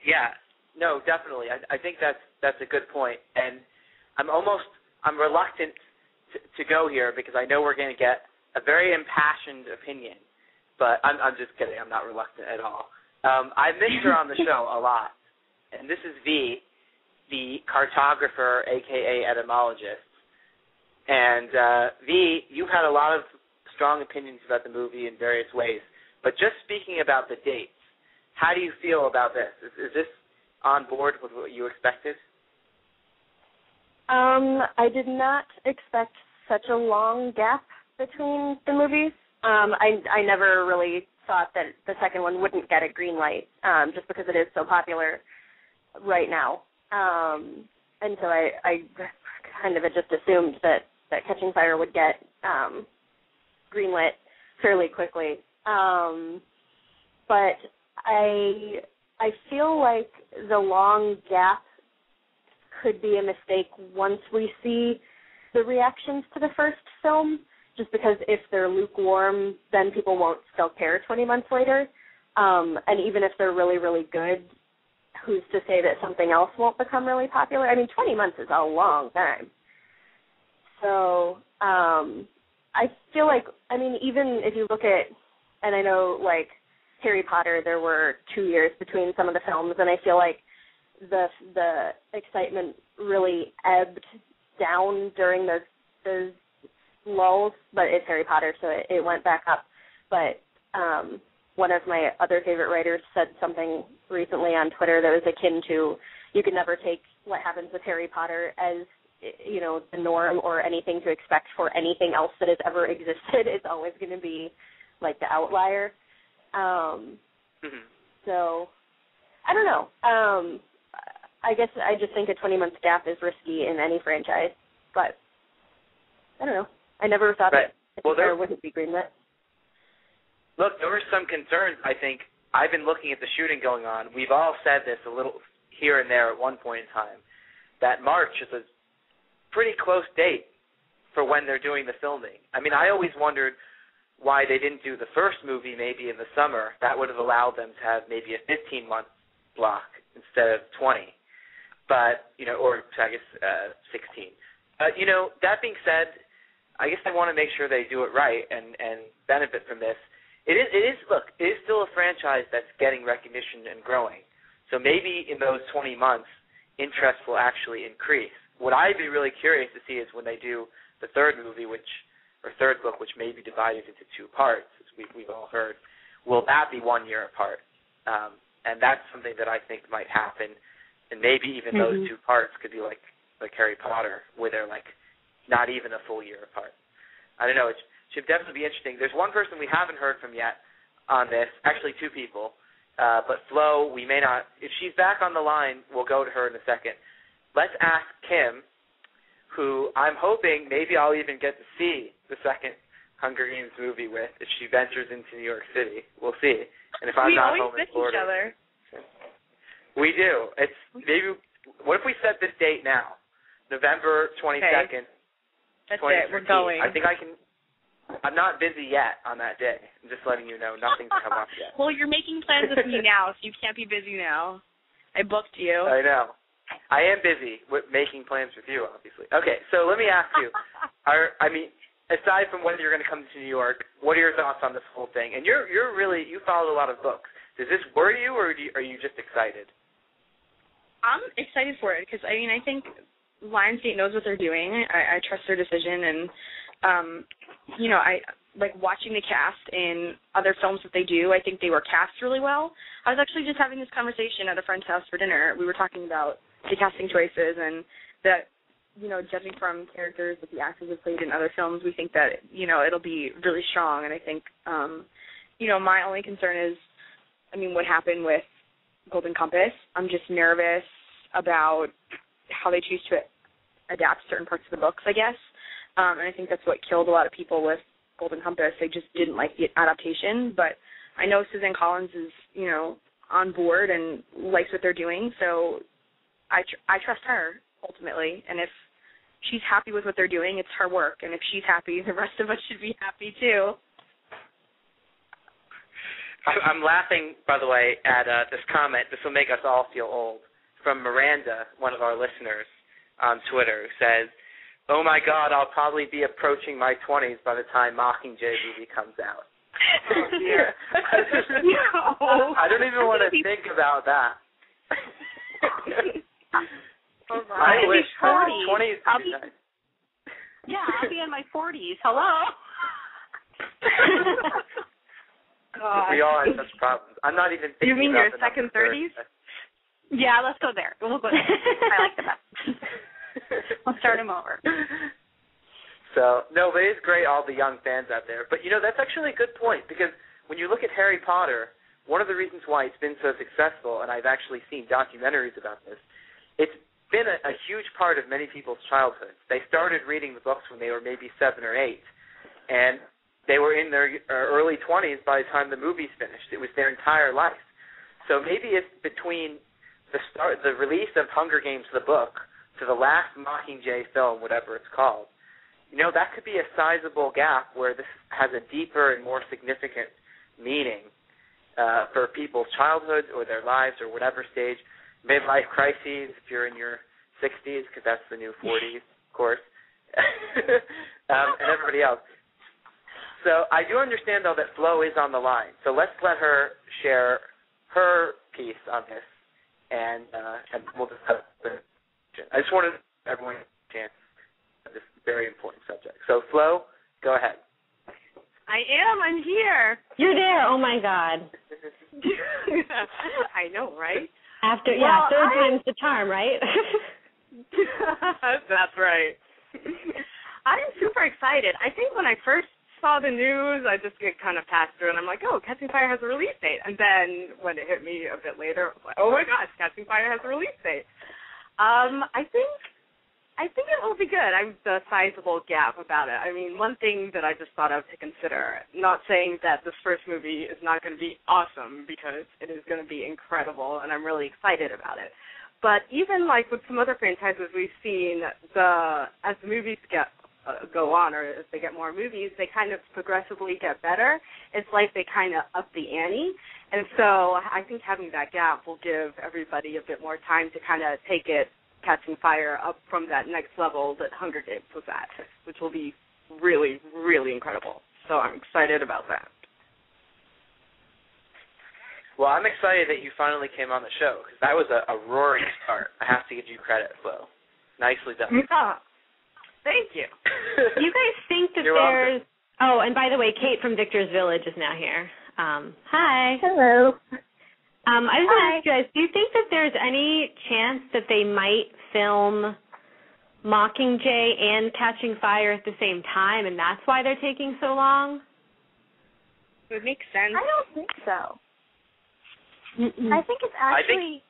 Yeah, no, definitely. I think that's a good point, and I'm reluctant to go here because I know we're going to get a very impassioned opinion, but I'm just kidding. I'm not reluctant at all. I missed her on the show a lot, and this is V, the cartographer, a.k.a. etymologist. And V, you've had a lot of strong opinions about the movie in various ways, but just speaking about the dates, how do you feel about this? Is this on board with what you expected? I did not expect such a long gap between the movies. I never really thought that the second one wouldn't get a green light, just because it is so popular right now. And so I kind of had just assumed that Catching Fire would get greenlit fairly quickly. But I feel like the long gap could be a mistake once we see the reactions to the first film, just because if they're lukewarm, then people won't still care 20 months later. And even if they're really, really good, who's to say that something else won't become really popular? I mean, 20 months is a long time. So I feel like, I mean, even if you look at, and I know, like, Harry Potter, there were 2 years between some of the films, and I feel like the excitement really ebbed down during those lulls, but it's Harry Potter, so it went back up. But one of my other favorite writers said something recently on Twitter that was akin to, you can never take what happens with Harry Potter as, you know, the norm or anything to expect for anything else that has ever existed. It's always going to be like the outlier. So I don't know. I guess I just think a 20-month gap is risky in any franchise, but I don't know. I never thought that there wouldn't be greenlit. Look, there were some concerns, I think. I've been looking at the shooting going on. We've all said this a little here and there at one point in time, that March is a pretty close date for when they're doing the filming. I mean, I always wondered why they didn't do the first movie maybe in the summer. That would have allowed them to have maybe a 15-month block instead of 20. But, you know, or I guess 16. But, you know, that being said, I guess I want to make sure they do it right and benefit from this. It is still a franchise that's getting recognition and growing. So maybe in those 20 months, interest will actually increase. What I'd be really curious to see is when they do the third movie, third book, which may be divided into two parts, as we've all heard, will that be 1 year apart? And that's something that I think might happen. And maybe even those two parts could be like Harry Potter, where they're like not even a full year apart. I don't know. It should definitely be interesting. There's one person we haven't heard from yet on this, actually two people. But Flo, we may not. If she's back on the line, we'll go to her in a second. Let's ask Kim, who I'm hoping maybe I'll even get to see the second Hunger Games movie with if she ventures into New York City. We'll see. And if I'm not home in Florida. We always miss each other. We do. It's maybe. What if we set this date now, November 22nd? That's it. We're going. I think I can. I'm not busy yet on that day. I'm just letting you know. Nothing's come up yet. Well, you're making plans with me now, so you can't be busy now. I booked you. I know. I am busy with making plans with you, obviously. Okay, so let me ask you. Aside from whether you're going to come to New York, what are your thoughts on this whole thing? And you followed a lot of books. Does this worry you, or are you just excited? I'm excited for it because, I think Lionsgate knows what they're doing. I trust their decision, and, I like watching the cast in other films that they do. I think they were cast really well. I was actually just having this conversation at a friend's house for dinner. We were talking about the casting choices and that, judging from characters that the actors have played in other films, we think that, it'll be really strong. And I think, my only concern is, what happened with Golden Compass. I'm just nervous about how they choose to adapt certain parts of the books, I guess. And I think that's what killed a lot of people with Golden Compass. They just didn't like the adaptation. But I know Suzanne Collins is, on board and likes what they're doing. So I trust her, ultimately. And if she's happy with what they're doing, it's her work. And if she's happy, the rest of us should be happy, too. I'm laughing, by the way, at this comment. This will make us all feel old. From Miranda, one of our listeners on Twitter, who says, "Oh my God, I'll probably be approaching my 20s by the time Mockingjay movie comes out." Oh dear. I don't even want to think about that. I wish 20s would be nice. Yeah, I'll be in my 40s. Hello. God. We all have such problems. I'm not even thinking. You mean about your second 30s? Yeah, let's go there. We'll go there. I like the best. We'll start him over. So, no, but it's great, all the young fans out there. But, that's actually a good point, because when you look at Harry Potter, one of the reasons why it's been so successful, and I've actually seen documentaries about this, it's been a huge part of many people's childhoods. They started reading the books when they were maybe 7 or 8, and they were in their early 20s by the time the movie's finished. It was their entire life. So maybe it's between the release of Hunger Games, the book, to the last Mockingjay film, whatever it's called, that could be a sizable gap where this has a deeper and more significant meaning for people's childhoods or their lives or whatever stage. Midlife crises, if you're in your 60s, because that's the new 40s, of course, and everybody else. So I do understand, though, that Flo is on the line. So let's let her share her piece on this, and we'll discuss it. I just wanted everyone to chance this very important subject. So, Flo, go ahead. I'm here. You're there. Oh my God. I know, right? Third time's the charm, right? That's right. I'm super excited. I think when I first saw the news, I just get kind of passed through, and I'm like, oh, Catching Fire has a release date. And then when it hit me a bit later, I was like, oh my gosh, Catching Fire has a release date. I think it will be good. I'm the sizable gap about it. I mean, one thing that I just thought of to consider, not saying that this first movie is not going to be awesome, because it is going to be incredible, and I'm really excited about it. But even like with some other franchises we've seen, as the movies go on, or as they get more movies, they kind of progressively get better. It's like they kind of up the ante. And so I think having that gap will give everybody a bit more time to kind of take it, Catching Fire, up from that next level that Hunger Games was at, which will be really, really incredible. So I'm excited about that. Well, I'm excited that you finally came on the show, because that was a roaring start. I have to give you credit, Flo. Nicely done. Yeah. Thank you. Do you guys think that there's... Welcome. Oh, and by the way, Kait from Victor's Village is now here. Hi. Hello. I was going to ask you guys, do you think that there's any chance that they might film Mockingjay and Catching Fire at the same time, and that's why they're taking so long? It would make sense. I don't think so. I think it's actually,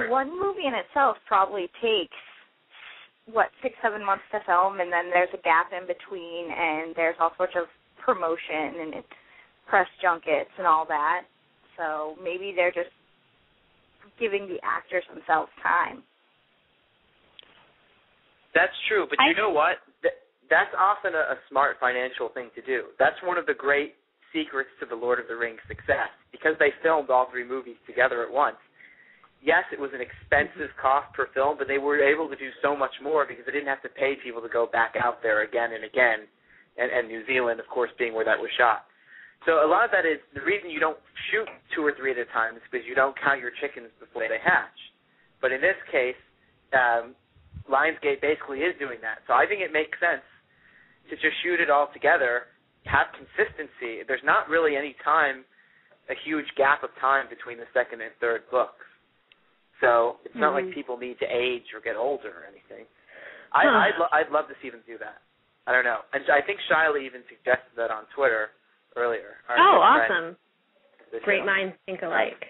one movie in itself probably takes, 6-7 months to film, and then there's a gap in between, and there's all sorts of promotion and press junkets and all that. So maybe they're just giving the actors themselves time. That's true, but you know what? That's often a smart financial thing to do. That's one of the great secrets to the Lord of the Rings success, because they filmed all 3 movies together at once. Yes, it was an expensive cost per film, but they were able to do so much more because they didn't have to pay people to go back out there again and again, and New Zealand, of course, being where that was shot. So a lot of that is the reason you don't shoot 2 or 3 at a time is because you don't count your chickens before they hatch. But in this case, Lionsgate basically is doing that. So I think it makes sense to just shoot it all together, have consistency. There's not really any time, a huge gap of time between the second and third books. So it's not like people need to age or get older or anything. I'd love to see them do that. I don't know. And I think Shiley even suggested that on Twitter earlier. Oh, awesome. Great minds think alike.